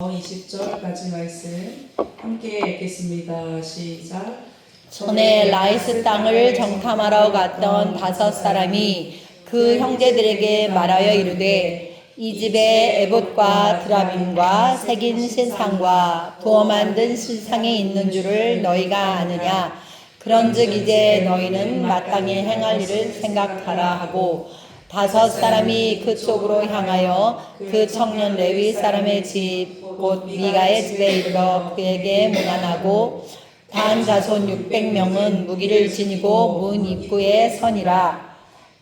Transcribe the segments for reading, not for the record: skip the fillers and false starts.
20절까지 말씀 함께 읽겠습니다. 시작. 전에 라이스 땅을 정탐하러 갔던 5사람이 그 형제들에게 말하여 이르되 이 집에 에봇과 드라빔과 새긴 신상과 부어 만든 신상이 있는 줄을 너희가 아느냐. 그런즉 이제 너희는 마땅히 행할 일을 생각하라 하고 5사람이 그쪽으로 향하여 그 청년 레위 사람의 집 곧 미가의 집에 이르러 그에게 문안하고 단 자손 600명은 무기를 지니고 문 입구에 서니라.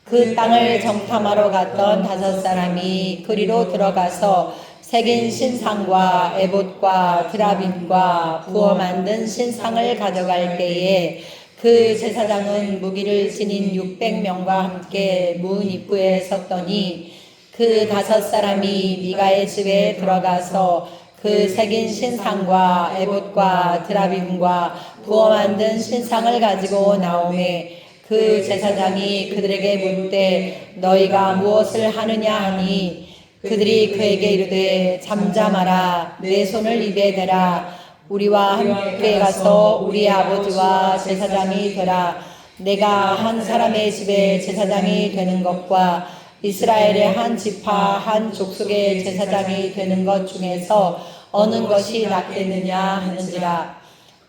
그 땅을 정탐하러 갔던 5사람이 그리로 들어가서 새긴 신상과 에봇과 드라빔과 부어 만든 신상을 가져갈 때에 그 제사장은 무기를 지닌 600명과 함께 문 입구에 섰더니 그 5사람이 미가의 집에 들어가서 그 새긴 신상과 에봇과 드라빔과 부어 만든 신상을 가지고 나오매 그 제사장이 그들에게 묻되 너희가 무엇을 하느냐 하니 그들이 그에게 이르되 잠잠하라 내 손을 입에 대라 우리와 함께 가서 우리 아버지와 제사장이 되라. 내가 한 사람의 집에 제사장이 되는 것과 이스라엘의 한 지파 한 족속의 제사장이 되는 것 중에서 어느 것이 낫겠느냐 하는지라.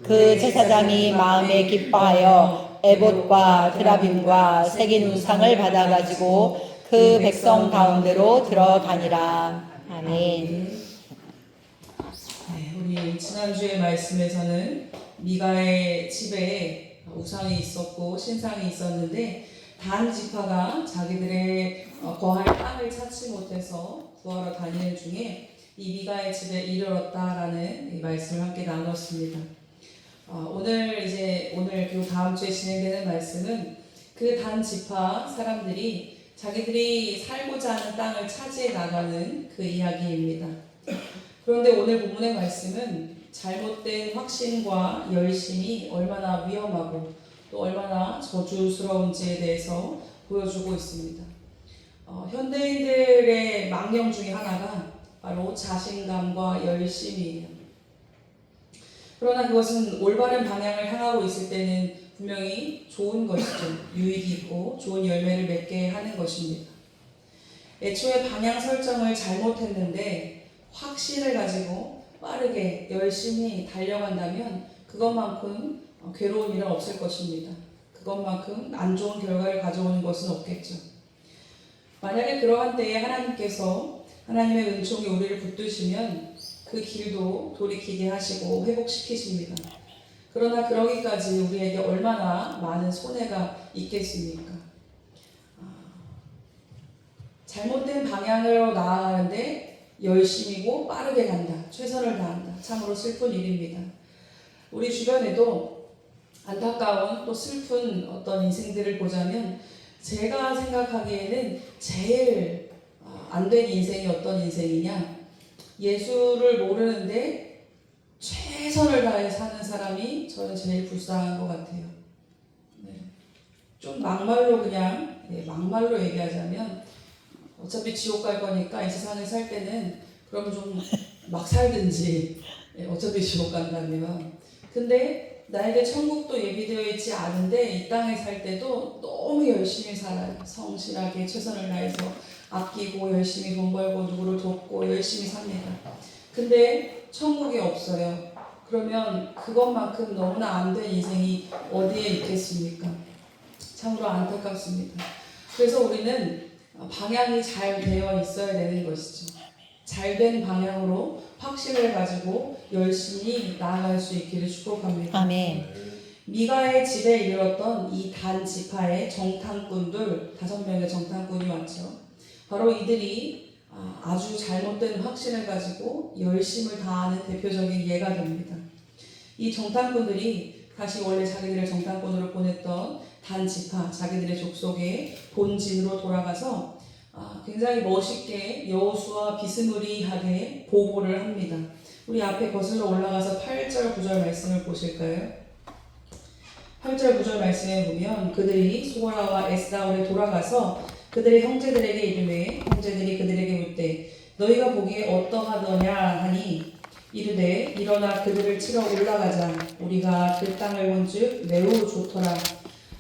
그 제사장이 마음에 기뻐하여 에봇과 드라빔과 새긴 우상을 받아가지고 그 백성 가운데로 들어가니라. 아멘. 우리 지난주의 말씀에서는 미가의 집에 우상이 있었고 신상이 있었는데 단 지파가 자기들의 거할 땅을 찾지 못해서 구하러 다니는 중에 이 미가의 집에 이르렀다라는 이 말씀을 함께 나눴습니다. 오늘 그리고 다음 주에 진행되는 말씀은 그 단 지파 사람들이 자기들이 살고자 하는 땅을 차지해 나가는 그 이야기입니다. 그런데 오늘 본문의 말씀은 잘못된 확신과 열심이 얼마나 위험하고 또 얼마나 저주스러운지에 대해서 보여주고 있습니다. 현대인들의 망령 중에 하나가 바로 자신감과 열심이에요. 그러나 그것은 올바른 방향을 향하고 있을 때는 분명히 좋은 것이죠. 유익이 있고 좋은 열매를 맺게 하는 것입니다. 애초에 방향 설정을 잘못했는데 확신을 가지고 빠르게 열심히 달려간다면 그것만큼 괴로운 일은 없을 것입니다. 그것만큼 안 좋은 결과를 가져오는 것은 없겠죠. 만약에 그러한 때에 하나님께서 하나님의 은총이 우리를 붙드시면 그 길도 돌이키게 하시고 회복시키십니다. 그러나 그러기까지 우리에게 얼마나 많은 손해가 있겠습니까? 잘못된 방향으로 나아가는데 열심이고 빠르게 간다. 최선을 다한다. 참으로 슬픈 일입니다. 우리 주변에도 안타까운 또 슬픈 어떤 인생들을 보자면 제가 생각하기에는 제일 안 된 인생이 어떤 인생이냐? 예수를 모르는데 최선을 다해 사는 사람이 저는 제일 불쌍한 것 같아요. 좀 막말로 막말로 얘기하자면 어차피 지옥 갈 거니까 이 세상에 살 때는 그럼 좀 막 살든지 어차피 지옥 간다면. 근데 나에게 천국도 예비되어 있지 않은데 이 땅에 살 때도 너무 열심히 살아요. 성실하게 최선을 다해서 아끼고 열심히 돈 벌고 누구를 돕고 열심히 삽니다. 근데 천국이 없어요. 그러면 그것만큼 너무나 안 된 인생이 어디에 있겠습니까? 참으로 안타깝습니다. 그래서 우리는 방향이 잘 되어 있어야 되는 것이죠. 잘된 방향으로 확신을 가지고 열심히 나아갈 수 있기를 축복합니다. 아멘. 미가의 집에 이르렀던 이 단 지파의 정탐꾼들 5명의 정탐꾼이 왔죠. 바로 이들이 아주 잘못된 확신을 가지고 열심을 다하는 대표적인 예가 됩니다. 이 정탐꾼들이 다시 원래 자기들의 정탐꾼으로 보냈던 단 지파, 자기들의 족속의 본진으로 돌아가서 굉장히 멋있게 여호수아 비스무리하게 보고를 합니다. 우리 앞에 거슬러 올라가서 8절 9절 말씀을 보실까요? 8절 9절 말씀에 보면 그들이 소라와 에스다올에 돌아가서 그들의 형제들에게 이르매 형제들이 그들에게 묻되 너희가 보기에 어떠하더냐 하니 이르되 일어나 그들을 치러 올라가자. 우리가 그 땅을 본즉 매우 좋더라.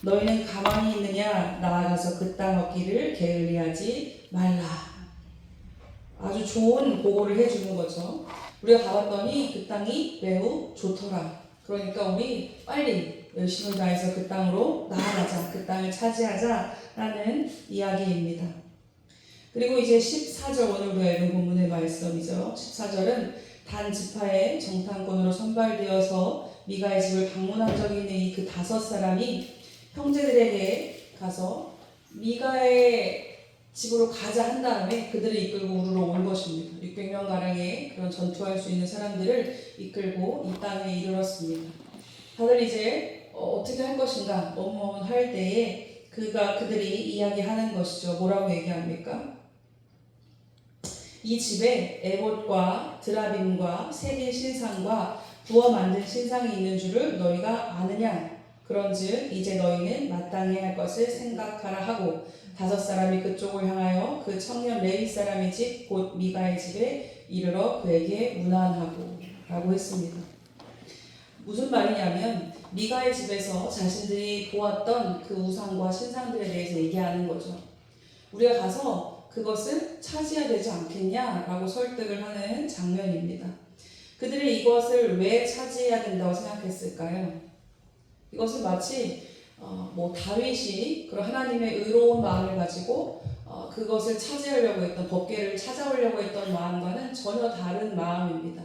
너희는 가만히 있느냐? 나아가서 그 땅 얻기를 게을리하지 말라. 아주 좋은 보고를 해주는 거죠. 우리가 가봤더니 그 땅이 매우 좋더라. 그러니까 우리 빨리 열심을 다해서 그 땅으로 나아가자. 그 땅을 차지하자라는 이야기입니다. 그리고 이제 14절, 오늘 우리가 읽은 본문의 말씀이죠. 14절은 단 지파의 정탐꾼으로 선발되어서 미가의 집을 방문한 적이 있는 이 그 5사람이 형제들에게 가서 미가의 집으로 가자 한 다음에 그들을 이끌고 우르러 온 것입니다. 600명가량의 그런 전투할 수 있는 사람들을 이끌고 이 땅에 이르렀습니다. 다들 이제 어떻게 할 것인가 할 때에 그들이 이야기하는 것이죠. 뭐라고 얘기합니까? 이 집에 에봇과 드라빔과 새긴 신상과 부어 만든 신상이 있는 줄을 너희가 아느냐? 그런즉 이제 너희는 마땅히 할 것을 생각하라 하고 5사람이 그쪽을 향하여 그 청년 레위 사람의 집 곧 미가의 집에 이르러 그에게 문안하고 라고 했습니다. 무슨 말이냐면 미가의 집에서 자신들이 보았던 그 우상과 신상들에 대해서 얘기하는 거죠. 우리가 가서 그것을 차지해야 되지 않겠냐라고 설득을 하는 장면입니다. 그들이 이것을 왜 차지해야 된다고 생각했을까요? 이것은 마치 다윗이 그런 하나님의 의로운 마음을 가지고 그것을 차지하려고 했던 법궤를 찾아오려고 했던 마음과는 전혀 다른 마음입니다.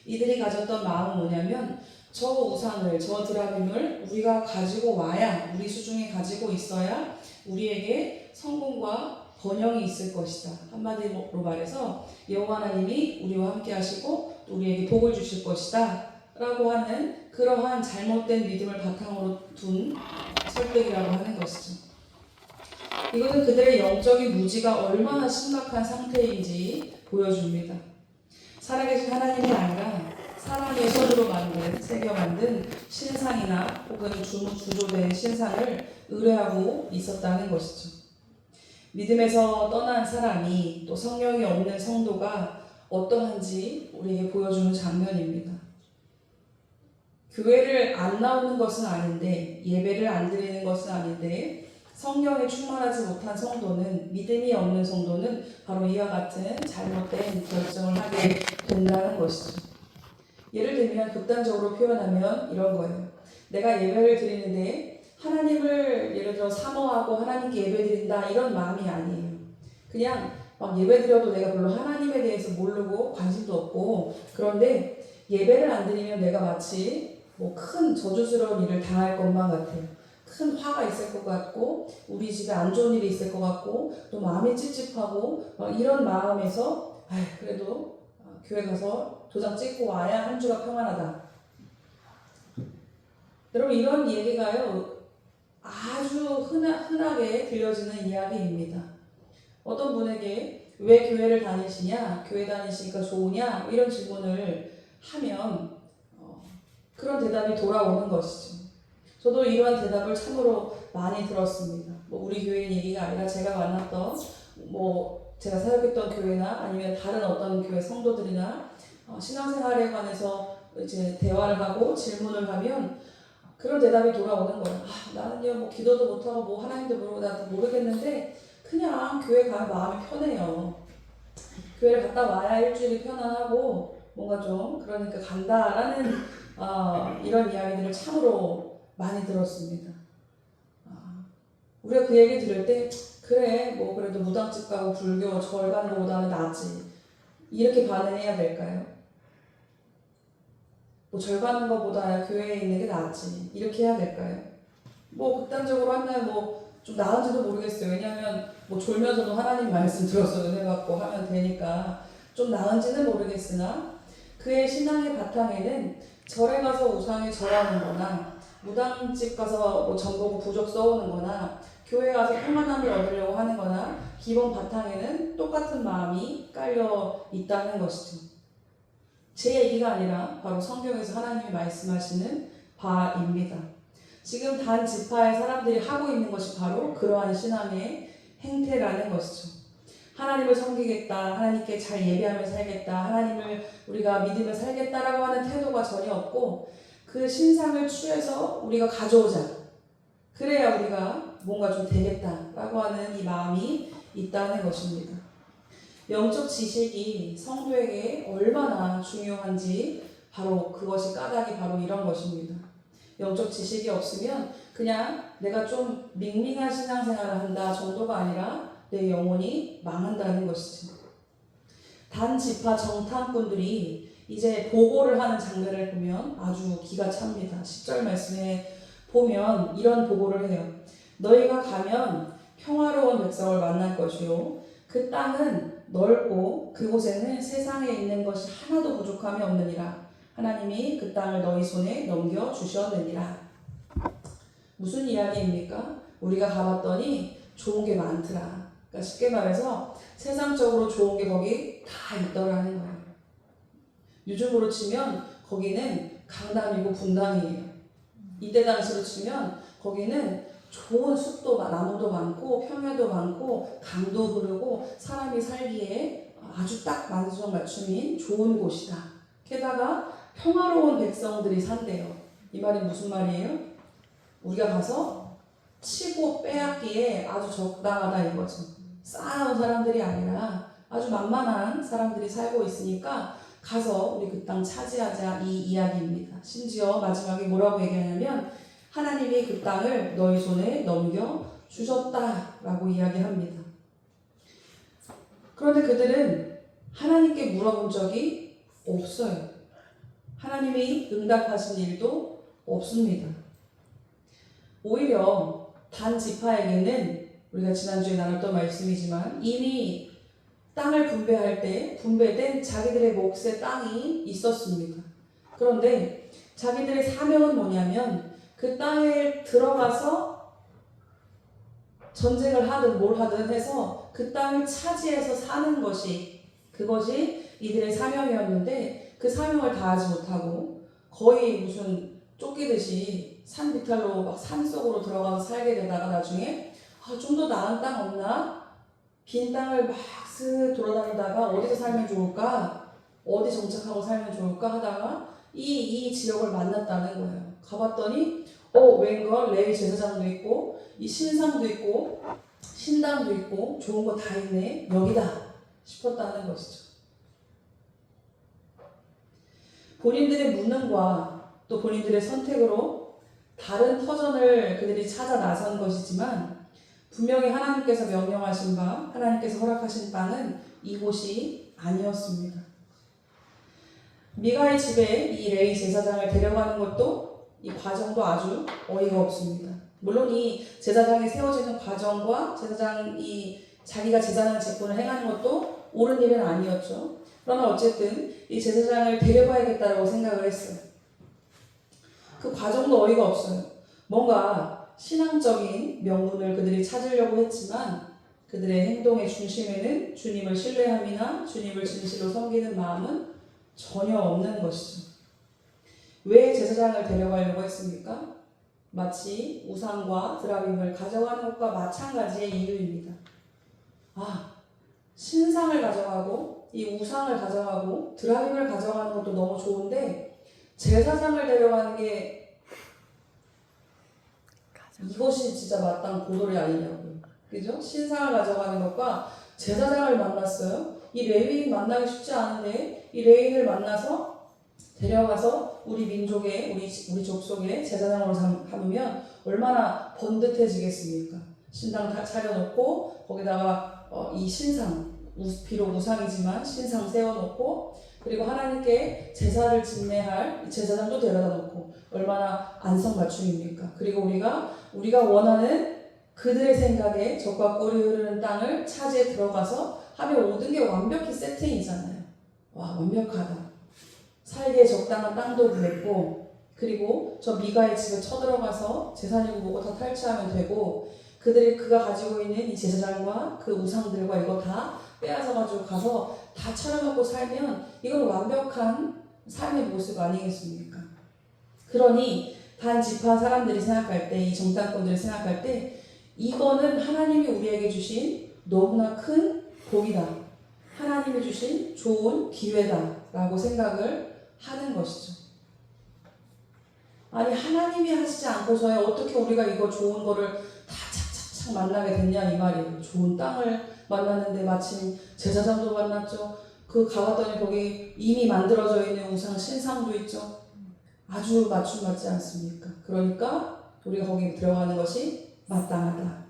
이들이 가졌던 마음은 뭐냐면 저 우상을, 저 드라빔을 우리가 가지고 와야, 우리 수중에 가지고 있어야 우리에게 성공과 번영이 있을 것이다. 한마디로 말해서 여호와 하나님이 우리와 함께 하시고 또 우리에게 복을 주실 것이다 라고 하는 그러한 잘못된 믿음을 바탕으로 둔 설득이라고 하는 것이죠. 이것은 그들의 영적인 무지가 얼마나 심각한 상태인지 보여줍니다. 살아계신 하나님이 아니라 사람의 손으로 새겨 만든 신상이나 혹은 주조된 신상을 의뢰하고 있었다는 것이죠. 믿음에서 떠난 사람이 또 성령이 없는 성도가 어떠한지 우리에게 보여주는 장면입니다. 교회를 안 나오는 것은 아닌데, 예배를 안 드리는 것은 아닌데, 성령에 충만하지 못한 성도는, 믿음이 없는 성도는 바로 이와 같은 잘못된 결정을 하게 된다는 것이죠. 예를 들면 극단적으로 표현하면 이런 거예요. 내가 예배를 드리는데 하나님을 예를 들어 사모하고 하나님께 예배 드린다 이런 마음이 아니에요. 그냥 막 예배 드려도 내가 별로 하나님에 대해서 모르고 관심도 없고, 그런데 예배를 안 드리면 내가 마치 큰 저주스러운 일을 당할 것만 같아요. 큰 화가 있을 것 같고, 우리 집에 안 좋은 일이 있을 것 같고, 또 마음이 찝찝하고 이런 마음에서 그래도 교회 가서 도장 찍고 와야 한 주가 평안하다. 여러분, 이런 얘기가요 아주 흔하게 들려지는 이야기입니다. 어떤 분에게 왜 교회를 다니시냐, 교회 다니시니까 좋으냐 이런 질문을 하면 그런 대답이 돌아오는 것이죠. 저도 이러한 대답을 참으로 많이 들었습니다. 우리 교회 얘기가 아니라 제가 만났던 제가 사역했던 교회나 아니면 다른 어떤 교회 성도들이나 신앙생활에 관해서 이제 대화를 하고 질문을 하면 그런 대답이 돌아오는 거예요. 나는요 기도도 못하고 하나님도 모르고 나도 모르겠는데 그냥 교회 가면 마음이 편해요. 교회를 갔다 와야 일주일이 편안하고 뭔가 좀 그러니까 간다라는 이런 이야기들을 참으로 많이 들었습니다. 우리가 그 얘기 들을 때 그래 그래도 무당집 가고 불교 절 가는 것보다는 낫지 이렇게 반응해야 될까요? 절 가는 것보다 교회에 있는 게 낫지 이렇게 해야 될까요? 극단적으로 하면 좀 나은지도 모르겠어요. 왜냐하면 졸면서도 하나님 말씀 들어서 은혜 받고 하면 되니까 좀 나은지는 모르겠으나 그의 신앙의 바탕에는 절에 가서 우상에 절하는 거나 무당집 가서 전 보고 부적 써오는 거나 교회 가서 평안함을 얻으려고 하는 거나 기본 바탕에는 똑같은 마음이 깔려 있다는 것이죠. 제 얘기가 아니라 바로 성경에서 하나님이 말씀하시는 바입니다. 지금 단 지파의 사람들이 하고 있는 것이 바로 그러한 신앙의 행태라는 것이죠. 하나님을 섬기겠다, 하나님께 잘 예배하며 살겠다, 하나님을 우리가 믿으며 살겠다라고 하는 태도가 전혀 없고 그 신상을 취해서 우리가 가져오자. 그래야 우리가 뭔가 좀 되겠다라고 하는 이 마음이 있다는 것입니다. 영적 지식이 성도에게 얼마나 중요한지 바로 그것이 까닭이 바로 이런 것입니다. 영적 지식이 없으면 그냥 내가 좀 밍밍한 신앙생활을 한다 정도가 아니라 내 영혼이 망한다는 것이죠. 단 지파 정탐꾼들이 이제 보고를 하는 장면을 보면 아주 기가 찹니다. 10절 말씀에 보면 이런 보고를 해요. 너희가 가면 평화로운 백성을 만날 것이요 그 땅은 넓고 그곳에는 세상에 있는 것이 하나도 부족함이 없느니라. 하나님이 그 땅을 너희 손에 넘겨주셨느니라. 무슨 이야기입니까? 우리가 가봤더니 좋은 게 많더라. 그러니까 쉽게 말해서 세상적으로 좋은 게 거기 다 있더라는 거예요. 요즘으로 치면 거기는 강남이고 분당이에요. 이때 당시로 치면 거기는 좋은 숲도 나무도 많고 평야도 많고 강도 흐르고 사람이 살기에 아주 딱 만성맞춤인 좋은 곳이다. 게다가 평화로운 백성들이 산대요. 이 말이 무슨 말이에요? 우리가 가서 치고 빼앗기에 아주 적당하다 이거죠. 쌓아놓은 사람들이 아니라 아주 만만한 사람들이 살고 있으니까 가서 우리 그 땅 차지하자 이 이야기입니다. 심지어 마지막에 뭐라고 얘기하냐면 하나님이 그 땅을 너희 손에 넘겨주셨다라고 이야기합니다. 그런데 그들은 하나님께 물어본 적이 없어요. 하나님이 응답하신 일도 없습니다. 오히려 단 지파에게는 우리가 지난주에 나눴던 말씀이지만 이미 땅을 분배할 때 분배된 자기들의 몫의 땅이 있었습니다. 그런데 자기들의 사명은 뭐냐면 그 땅에 들어가서 전쟁을 하든 뭘 하든 해서 그 땅을 차지해서 사는 것이 그것이 이들의 사명이었는데 그 사명을 다하지 못하고 거의 무슨 쫓기듯이 산 비탈로 막 산속으로 들어가서 살게 되다가 나중에 좀 더 나은 땅 없나? 빈 땅을 막 쓱 돌아다니다가 어디서 살면 좋을까? 어디 정착하고 살면 좋을까? 하다가 이 지역을 만났다는 거예요. 가봤더니 웬걸 레위 제사장도 있고 이 신상도 있고 신당도 있고 좋은 거 다 있네. 여기다 싶었다는 것이죠. 본인들의 무능과 또 본인들의 선택으로 다른 터전을 그들이 찾아 나선 것이지만 분명히 하나님께서 명령하신 바, 하나님께서 허락하신 바는 이곳이 아니었습니다. 미가의 집에 이 레위 제사장을 데려가는 것도 이 과정도 아주 어이가 없습니다. 물론 이 제사장이 세워지는 과정과 제사장이 자기가 제사장 직분을 행하는 것도 옳은 일은 아니었죠. 그러나 어쨌든 이 제사장을 데려가야겠다라고 생각을 했어요. 그 과정도 어이가 없어요. 뭔가 신앙적인 명분을 그들이 찾으려고 했지만 그들의 행동의 중심에는 주님을 신뢰함이나 주님을 진실로 섬기는 마음은 전혀 없는 것이죠. 왜 제사장을 데려가려고 했습니까? 마치 우상과 드라빔을 가져가는 것과 마찬가지의 이유입니다. 신상을 가져가고 이 우상을 가져가고 드라빔을 가져가는 것도 너무 좋은데 제사장을 데려가는 게 이것이 진짜 마땅 고돌이 아니냐고요. 그죠? 신상을 가져가는 것과 제사장을 만났어요. 이 레위인 만나기 쉽지 않은데 이 레위인을 만나서 데려가서 우리 민족의 우리 족속의 제사장으로 삼으면 얼마나 번듯해지겠습니까? 신당 다 차려놓고 거기다가 이 신상 비록 우상이지만 신상 세워놓고 그리고 하나님께 제사를 집례할 제사장도 데려다 놓고 얼마나 안성맞춤입니까? 그리고 우리가 원하는 그들의 생각에 적과 꿀이 흐르는 땅을 차지해 들어가서 하면 모든 게 완벽히 세팅이잖아요. 와, 완벽하다. 살기에 적당한 땅도 구했고 그리고 저 미가의 집에 쳐들어가서 제사니고 뭐고 다 탈취하면 되고 그가 가지고 있는 이 제사장과 그 우상들과 이거 다 빼앗아가지고 가서 다 차려놓고 살면 이건 완벽한 삶의 모습 아니겠습니까? 그러니 단 지파 사람들이 생각할 때, 이 정탐꾼들이 생각할 때 이거는 하나님이 우리에게 주신 너무나 큰 복이다. 하나님이 주신 좋은 기회다라고 생각을 하는 것이죠. 아니 하나님이 하시지 않고서야 어떻게 우리가 이거 좋은 거를 다 착착착 만나게 됐냐 이 말이에요. 좋은 땅을 만났는데 마침 제사장도 만났죠. 그 가봤더니 거기 이미 만들어져 있는 우상 신상도 있죠. 아주 맞춤 맞지 않습니까? 그러니까 우리가 거기 들어가는 것이 마땅하다.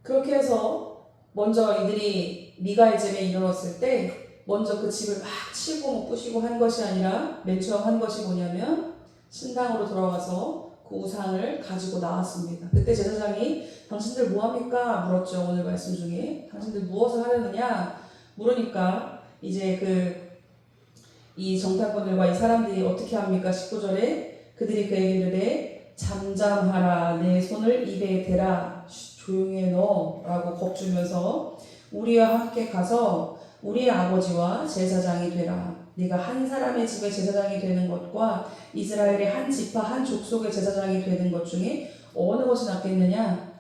그렇게 해서 먼저 이들이 미가의 집에 이르렀을 때 먼저 그 집을 막 치고 뭐 부시고 한 것이 아니라 맨 처음 한 것이 뭐냐면 신당으로 들어가서 그 우상을 가지고 나왔습니다. 그때 제사장이 당신들 뭐합니까? 물었죠. 오늘 말씀 중에 당신들 무엇을 하려느냐 물으니까 이제 이 정탐꾼들과 이 사람들이 어떻게 합니까? 19절에 그들이 그에게 이르되 잠잠하라 내 손을 입에 대라 조용히 해 너 라고 겁주면서 우리와 함께 가서 우리의 아버지와 제사장이 되라. 네가 한 사람의 집에 제사장이 되는 것과 이스라엘의 한 지파 한 족속의 제사장이 되는 것 중에 어느 것이 낫겠느냐?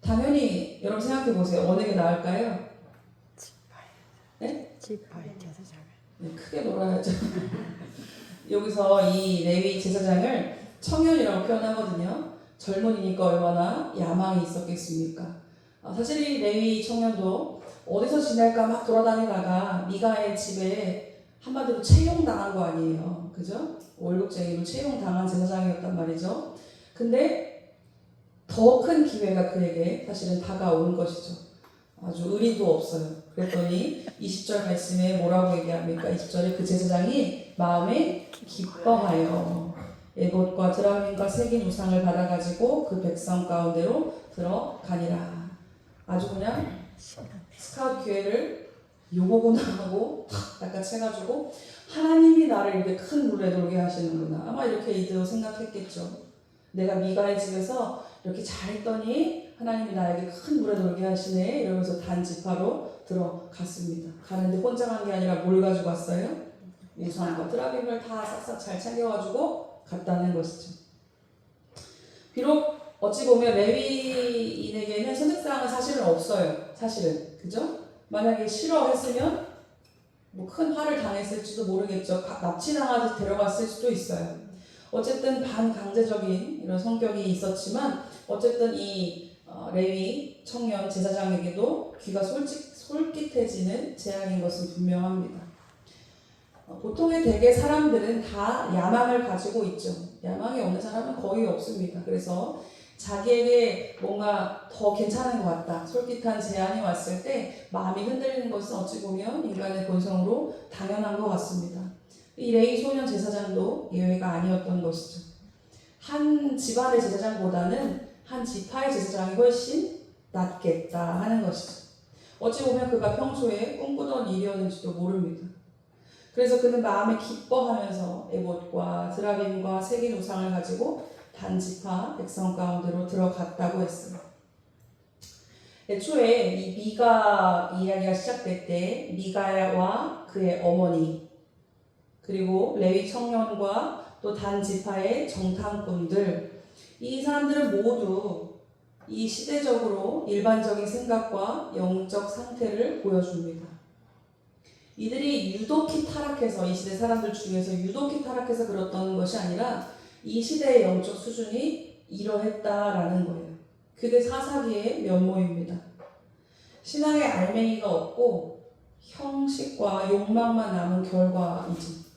당연히 여러분 생각해 보세요. 어느 게 나을까요? 네? 지파의 제사장. 네, 크게 놀아야죠. 여기서 이 레위 제사장을 청년이라고 표현하거든요. 젊은이니까 얼마나 야망이 있었겠습니까? 사실 이 레위 청년도 어디서 지낼까 막 돌아다니다가 미가의 집에 한마디로 채용당한 거 아니에요. 그죠? 월급쟁이로 채용당한 제사장이었단 말이죠. 근데 더 큰 기회가 그에게 사실은 다가온 것이죠. 아주 의리도 없어요. 그랬더니 20절 말씀에 뭐라고 얘기합니까? 20절에 그 제사장이 마음에 기뻐하여 에봇과 드라민과 새긴 우상을 받아가지고 그 백성 가운데로 들어가니라. 아주 그냥 스카우트 기회를 요거구나 하고 낚아채 해가지고 하나님이 나를 이렇게 큰 물에 돌게 하시는구나. 아마 이렇게 이들도 생각했겠죠. 내가 미가의 집에서 이렇게 잘했더니 하나님이 나에게 큰 물에 돌게 하시네 이러면서 단지파로 들어갔습니다. 가는데 혼자 간 게 아니라 뭘 가지고 왔어요? 우상과 드라빔을 다 싹싹 잘 챙겨가지고 갔다는 것이죠. 비록 어찌 보면 레위인에게는 선택사항은 사실은 없어요. 사실은 그죠? 만약에 싫어했으면 뭐 큰 화를 당했을지도 모르겠죠. 납치당하듯 데려갔을 수도 있어요. 어쨌든 반강제적인 이런 성격이 있었지만 어쨌든 이 레위 청년 제사장에게도 귀가 솔깃해지는 재앙인 것은 분명합니다. 보통의 대개 사람들은 다 야망을 가지고 있죠. 야망이 없는 사람은 거의 없습니다. 그래서 자기에게 뭔가 더 괜찮은 것 같다, 솔깃한 제안이 왔을 때 마음이 흔들리는 것은 어찌 보면 인간의 본성으로 당연한 것 같습니다. 이 레위 소년 제사장도 예외가 아니었던 것이죠. 한 집안의 제사장보다는 한 지파의 제사장이 훨씬 낫겠다 하는 것이죠. 어찌 보면 그가 평소에 꿈꾸던 일이었는지도 모릅니다. 그래서 그는 마음에 기뻐하면서 에봇과 드라빔과 새긴 우상을 가지고 단지파 백성 가운데로 들어갔다고 했습니다. 애초에 이 미가 이야기가 시작될 때 미가와 그의 어머니 그리고 레위 청년과 또 단지파의 정탐꾼들 이 사람들은 모두 이 시대적으로 일반적인 생각과 영적 상태를 보여줍니다. 이들이 유독히 타락해서 이 시대 사람들 중에서 유독히 타락해서 그랬던 것이 아니라 이 시대의 영적 수준이 이러했다라는 거예요. 그게 사사기의 면모입니다. 신앙의 알맹이가 없고 형식과 욕망만 남은 결과이지.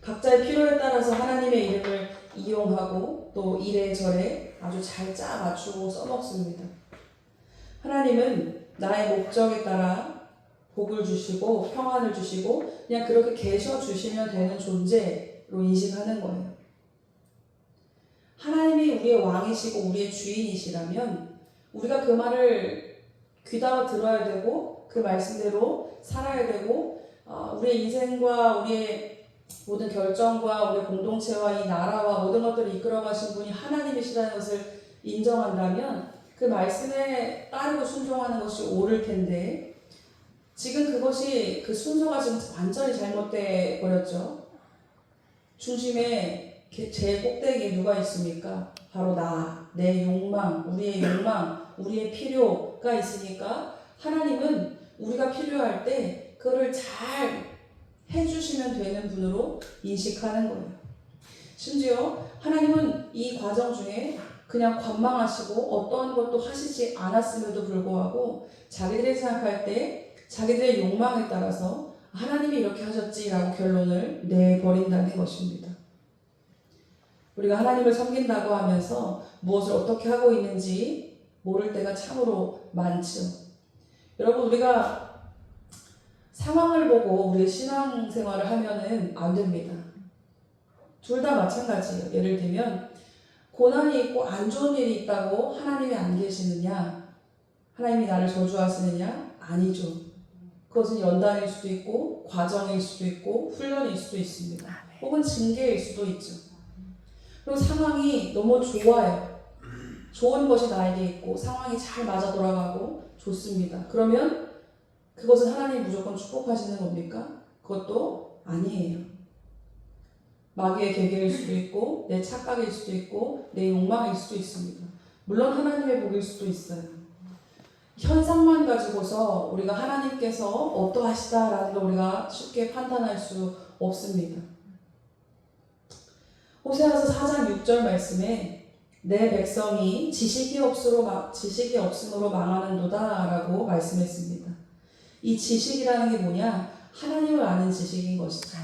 각자의 필요에 따라서 하나님의 이름을 이용하고 또 이래저래 아주 잘 짜 맞추고 써먹습니다. 하나님은 나의 목적에 따라 복을 주시고 평안을 주시고 그냥 그렇게 계셔 주시면 되는 존재로 인식하는 거예요. 하나님이 우리의 왕이시고 우리의 주인이시라면 우리가 그 말을 귀담아 들어야 되고 그 말씀대로 살아야 되고 우리의 인생과 우리의 모든 결정과 우리의 공동체와 이 나라와 모든 것들을 이끌어가신 분이 하나님이시라는 것을 인정한다면 그 말씀에 따르고 순종하는 것이 옳을 텐데 지금 그것이 그 순서가 지금 완전히 잘못돼 버렸죠. 중심에 제 꼭대기에 누가 있습니까? 바로 나, 내 욕망, 우리의 필요가 있으니까 하나님은 우리가 필요할 때 그거를 잘 해주시면 되는 분으로 인식하는 거예요. 심지어 하나님은 이 과정 중에 그냥 관망하시고 어떠한 것도 하시지 않았음에도 불구하고 자기들이 생각할 때 자기들의 욕망에 따라서 하나님이 이렇게 하셨지라고 결론을 내버린다는 것입니다. 우리가 하나님을 섬긴다고 하면서 무엇을 어떻게 하고 있는지 모를 때가 참으로 많죠. 여러분, 우리가 상황을 보고 우리의 신앙생활을 하면은 안 됩니다. 둘 다 마찬가지예요. 예를 들면 고난이 있고 안 좋은 일이 있다고 하나님이 안 계시느냐? 하나님이 나를 저주하시느냐? 아니죠. 그것은 연단일 수도 있고 과정일 수도 있고 훈련일 수도 있습니다. 혹은 징계일 수도 있죠. 그리고 상황이 너무 좋아요. 좋은 것이 나에게 있고 상황이 잘 맞아 돌아가고 좋습니다. 그러면 그것은 하나님이 무조건 축복하시는 겁니까? 그것도 아니에요. 마귀의 계계일 수도 있고 내 착각일 수도 있고 내 욕망일 수도 있습니다. 물론 하나님의 복일 수도 있어요. 현상만 가지고서 우리가 하나님께서 어떠하시다라는 걸 우리가 쉽게 판단할 수 없습니다. 호세아서 4장 6절 말씀에 내 백성이 지식이 없음으로 망하는도다 라고 말씀했습니다. 이 지식이라는 게 뭐냐? 하나님을 아는 지식인 것이죠.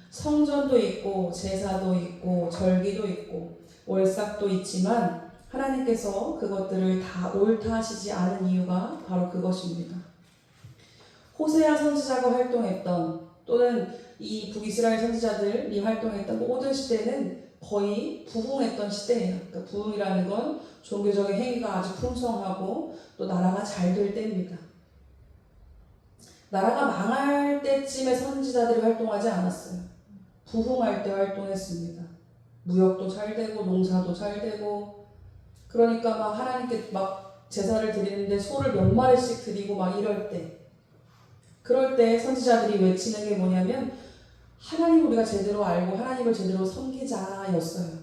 성전도 있고 제사도 있고 절기도 있고 월삭도 있지만 하나님께서 그것들을 다 옳다 하시지 않은 이유가 바로 그것입니다. 호세아 선지자가 활동했던 또는 이 북이스라엘 선지자들이 활동했던 모든 시대는 거의 부흥했던 시대예요. 그러니까 부흥이라는 건 종교적인 행위가 아주 풍성하고 또 나라가 잘 될 때입니다. 나라가 망할 때쯤에 선지자들이 활동하지 않았어요. 부흥할 때 활동했습니다. 무역도 잘 되고 농사도 잘 되고 그러니까 막 하나님께 막 제사를 드리는데 소를 몇 마리씩 드리고 막 이럴 때 그럴 때 선지자들이 외치는 게 뭐냐면 하나님 우리가 제대로 알고 하나님을 제대로 섬기자였어요.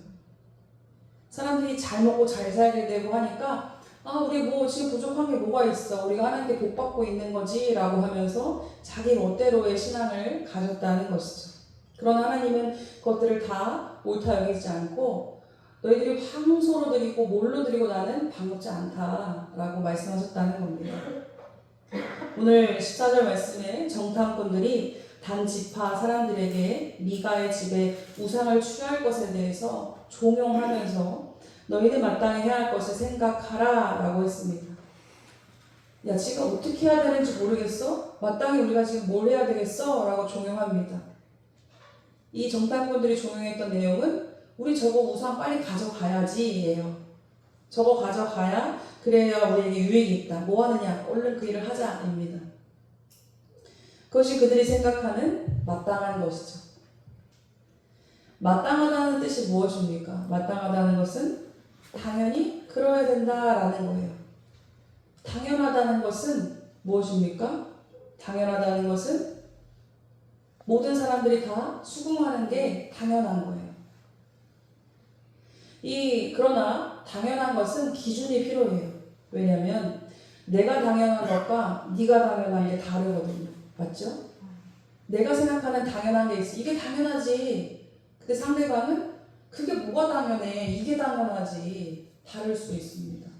사람들이 잘 먹고 잘 살게 되고 하니까 우리 뭐 지금 부족한 게 뭐가 있어 우리가 하나님께 복 받고 있는 거지 라고 하면서 자기 멋대로의 신앙을 가졌다는 것이죠. 그러나 하나님은 그것들을 다 옳다 여기지 않고 너희들이 황소로 드리고 몰로 드리고 나는 반갑지 않다라고 말씀하셨다는 겁니다. 오늘 14절 말씀에 정탐꾼들이 단 지파 사람들에게 미가의 집에 우상을 취할 것에 대해서 종용하면서 너희들 마땅히 해야 할 것을 생각하라 라고 했습니다. 야 지금 어떻게 해야 되는지 모르겠어? 마땅히 우리가 지금 뭘 해야 되겠어? 라고 종용합니다. 이 정탐꾼들이 종용했던 내용은 우리 저거 우상 빨리 가져가야지 예요. 저거 가져가야 그래야 우리에게 유익이 있다. 뭐 하느냐? 얼른 그 일을 하자입니다. 그것이 그들이 생각하는 마땅한 것이죠. 마땅하다는 뜻이 무엇입니까? 마땅하다는 것은 당연히 그러야 된다라는 거예요. 당연하다는 것은 무엇입니까? 당연하다는 것은 모든 사람들이 다 수긍하는 게 당연한 거예요. 그러나 당연한 것은 기준이 필요해요. 왜냐하면 내가 당연한 것과 네가 당연한 게 다르거든요. 맞죠? 내가 생각하는 당연한 게 있어. 이게 당연하지. 근데 상대방은 그게 뭐가 당연해. 이게 당연하지. 다를 수 있습니다.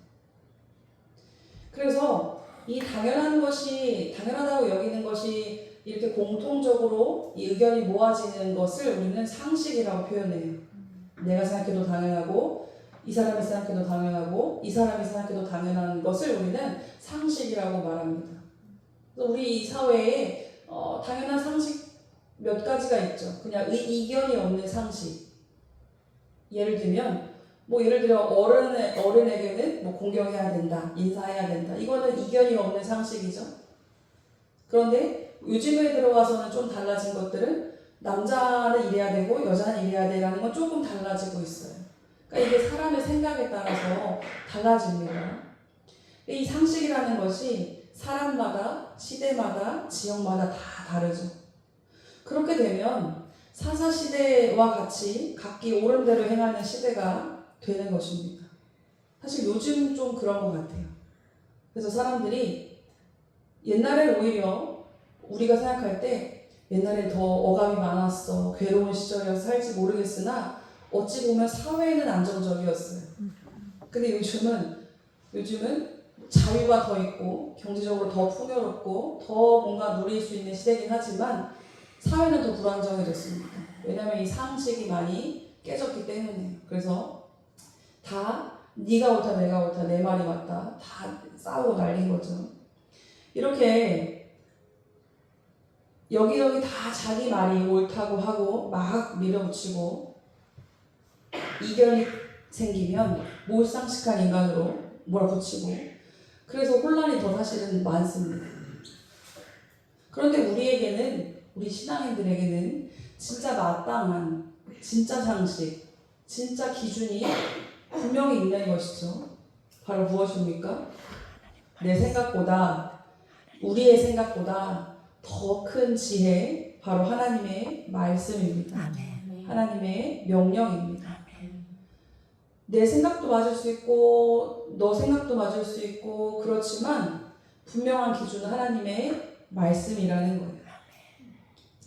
그래서 이 당연한 것이 당연하다고 여기는 것이 이렇게 공통적으로 이 의견이 모아지는 것을 우리는 상식이라고 표현해요. 내가 생각해도 당연하고 이 사람이 생각해도 당연하고 이 사람이 생각해도 당연한 것을 우리는 상식이라고 말합니다. 그래서 우리 이 사회에 당연한 상식 몇 가지가 있죠. 그냥 이견이 없는 상식. 예를 들어 어른에게는 뭐 공경해야 된다, 인사해야 된다. 이거는 이견이 없는 상식이죠. 그런데 요즘에 들어와서는 좀 달라진 것들은 남자는 이래야 되고 여자는 이래야 되라는 건 조금 달라지고 있어요. 그러니까 이게 사람의 생각에 따라서 달라집니다. 이 상식이라는 것이 사람마다, 시대마다, 지역마다 다 다르죠. 그렇게 되면 사사시대와 같이 각기 옳은 대로 행하는 시대가 되는 것입니다. 사실 요즘 좀 그런 것 같아요. 그래서 사람들이 옛날엔 오히려 우리가 생각할 때 옛날엔 더 어감이 많았어, 괴로운 시절이어서 살지 모르겠으나 어찌 보면 사회는 안정적이었어요. 근데 요즘은 자유가 더 있고 경제적으로 더 풍요롭고 더 뭔가 누릴 수 있는 시대이긴 하지만 사회는 더 불안정해졌습니다. 왜냐하면 이 상식이 많이 깨졌기 때문에. 그래서 다 네가 옳다 내가 옳다 내 말이 맞다 다 싸우고 난린 거죠. 이렇게 여기저기 다 자기 말이 옳다고 하고 막 밀어붙이고 이견이 생기면 몰상식한 인간으로 몰아붙이고, 그래서 혼란이 더 사실은 많습니다. 그런데 우리 신앙인들에게는 진짜 마땅한, 진짜 상식, 진짜 기준이 분명히 있는 것이죠. 바로 무엇입니까? 우리의 생각보다 더 큰 지혜, 바로 하나님의 말씀입니다. 하나님의 명령입니다. 내 생각도 맞을 수 있고 너 생각도 맞을 수 있고 그렇지만 분명한 기준은 하나님의 말씀이라는 거예요.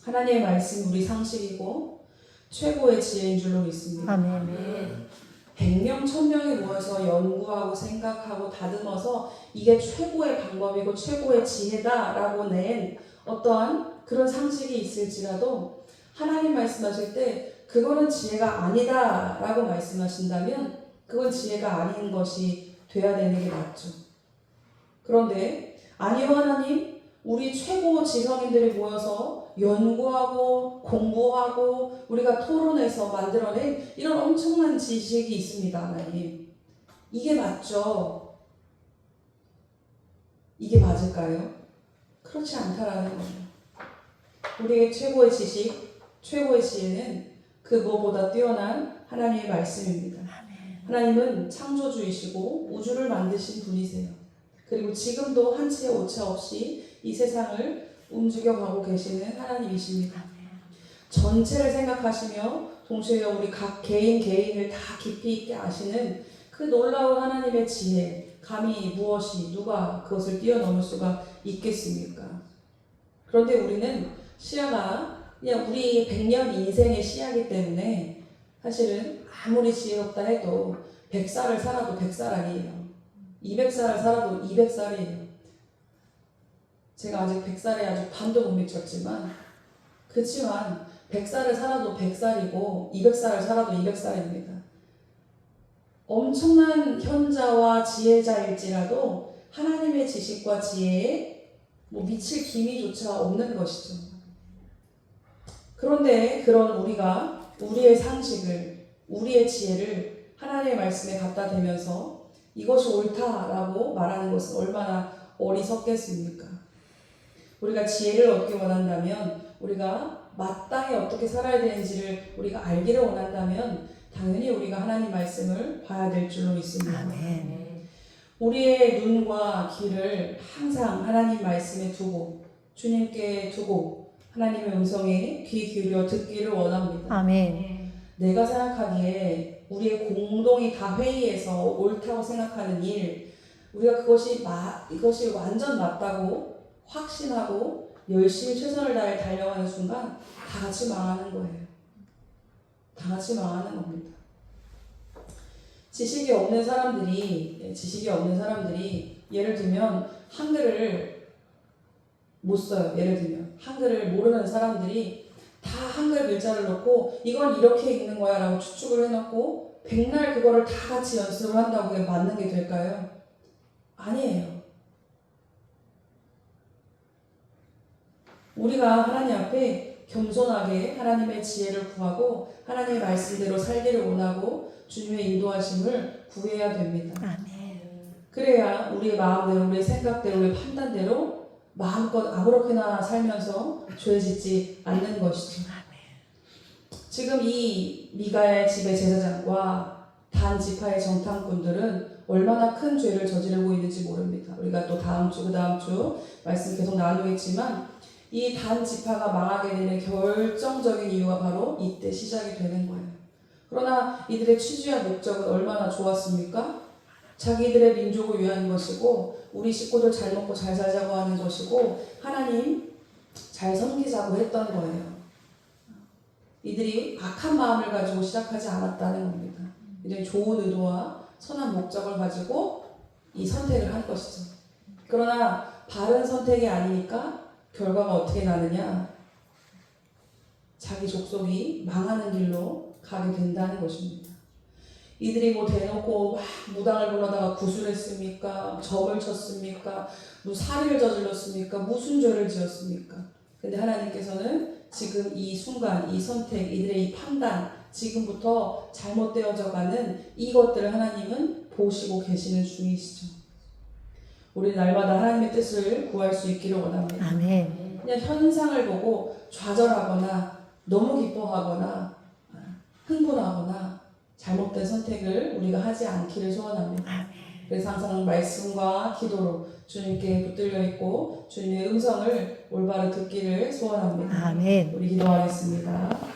하나님의 말씀이 우리 상식이고 최고의 지혜인 줄로 믿습니다. 100명, 1000명이 모여서 연구하고 생각하고 다듬어서 이게 최고의 방법이고 최고의 지혜다라고 낸 어떠한 그런 상식이 있을지라도 하나님 말씀하실 때 그거는 지혜가 아니다라고 말씀하신다면 그건 지혜가 아닌 것이 돼야 되는 게 맞죠. 그런데 아니요 하나님, 우리 최고 지성인들이 모여서 연구하고 공부하고 우리가 토론해서 만들어낸 이런 엄청난 지식이 있습니다. 하나님, 이게 맞죠? 이게 맞을까요? 그렇지 않다라는 거예요. 우리의 최고의 지식, 최고의 지혜는 그 무엇보다 뛰어난 하나님의 말씀입니다. 하나님은 창조주이시고 우주를 만드신 분이세요. 그리고 지금도 한치의 오차 없이 이 세상을 움직여가고 계시는 하나님이십니다. 전체를 생각하시며 동시에 우리 각 개인을 다 깊이 있게 아시는 그 놀라운 하나님의 지혜, 감히 무엇이 누가 그것을 뛰어넘을 수가 있겠습니까? 그런데 우리는 시야가 그냥 우리 100년 인생의 시야이기 때문에 사실은 아무리 지혜롭다 해도 100살을 살아도 100살 아니에요. 200살을 살아도 200살이에요. 제가 아직 100살에 아직 반도 못 미쳤지만 그치만 100살을 살아도 100살이고 200살을 살아도 200살입니다. 엄청난 현자와 지혜자일지라도 하나님의 지식과 지혜에 미칠 기미조차 없는 것이죠. 그런데 그런 우리가 우리의 상식을, 우리의 지혜를 하나님의 말씀에 갖다 대면서 이것이 옳다라고 말하는 것은 얼마나 어리석겠습니까? 우리가 지혜를 얻기 원한다면, 우리가 마땅히 어떻게 살아야 되는지를 우리가 알기를 원한다면 당연히 우리가 하나님 말씀을 봐야 될 줄로 믿습니다. 우리의 눈과 귀를 항상 하나님 말씀에 두고 주님께 두고 하나님의 음성에 귀 기울여 듣기를 원합니다. 아멘. 내가 생각하기에 우리의 공동이 다 회의해서 옳다고 생각하는 일, 우리가 이것이 완전 맞다고 확신하고 열심히 최선을 다해 달려가는 순간 다 같이 망하는 거예요. 다 같이 망하는 겁니다. 지식이 없는 사람들이 예를 들면 한글을 못 써요. 예를 들면 한글을 모르는 사람들이 다 한글 글자를 넣고 이건 이렇게 읽는 거야 라고 추측을 해놓고 백날 그거를 다 같이 연습을 한다고 그게 맞는 게 될까요? 아니에요. 우리가 하나님 앞에 겸손하게 하나님의 지혜를 구하고 하나님의 말씀대로 살기를 원하고 주님의 인도하심을 구해야 됩니다. 아멘. 그래야 우리의 마음대로, 우리의 생각대로, 우리의 판단대로 마음껏 아무렇게나 살면서 죄 짓지 않는 것이죠. 지금 이 미가의 집의 제사장과 단 지파의 정탐꾼들은 얼마나 큰 죄를 저지르고 있는지 모릅니다. 우리가 또 다음 주, 그 다음 주 말씀 계속 나누겠지만 이 단 지파가 망하게 되는 결정적인 이유가 바로 이때 시작이 되는 거예요. 그러나 이들의 취지와 목적은 얼마나 좋았습니까? 자기들의 민족을 위한 것이고 우리 식구들 잘 먹고 잘 살자고 하는 것이고 하나님 잘 섬기자고 했던 거예요. 이들이 악한 마음을 가지고 시작하지 않았다는 겁니다. 굉장히 좋은 의도와 선한 목적을 가지고 이 선택을 한 것이죠. 그러나 바른 선택이 아니니까 결과가 어떻게 나느냐? 자기 족속이 망하는 길로 가게 된다는 것입니다. 이들이 뭐 대놓고 막 무당을 불러다가 구술했습니까? 점을 쳤습니까? 살인을 저질렀습니까? 무슨 죄를 지었습니까? 근데 하나님께서는 지금 이 순간, 이 선택, 이들의 이 판단, 지금부터 잘못되어져 가는 이것들을 하나님은 보시고 계시는 중이시죠. 우리 날마다 하나님의 뜻을 구할 수 있기를 원합니다. 아멘. 그냥 현상을 보고 좌절하거나 너무 기뻐하거나 흥분하거나 잘못된 선택을 우리가 하지 않기를 소원합니다. 그래서 항상 말씀과 기도로 주님께 붙들려 있고 주님의 음성을 올바로 듣기를 소원합니다. 아멘. 우리 기도하겠습니다.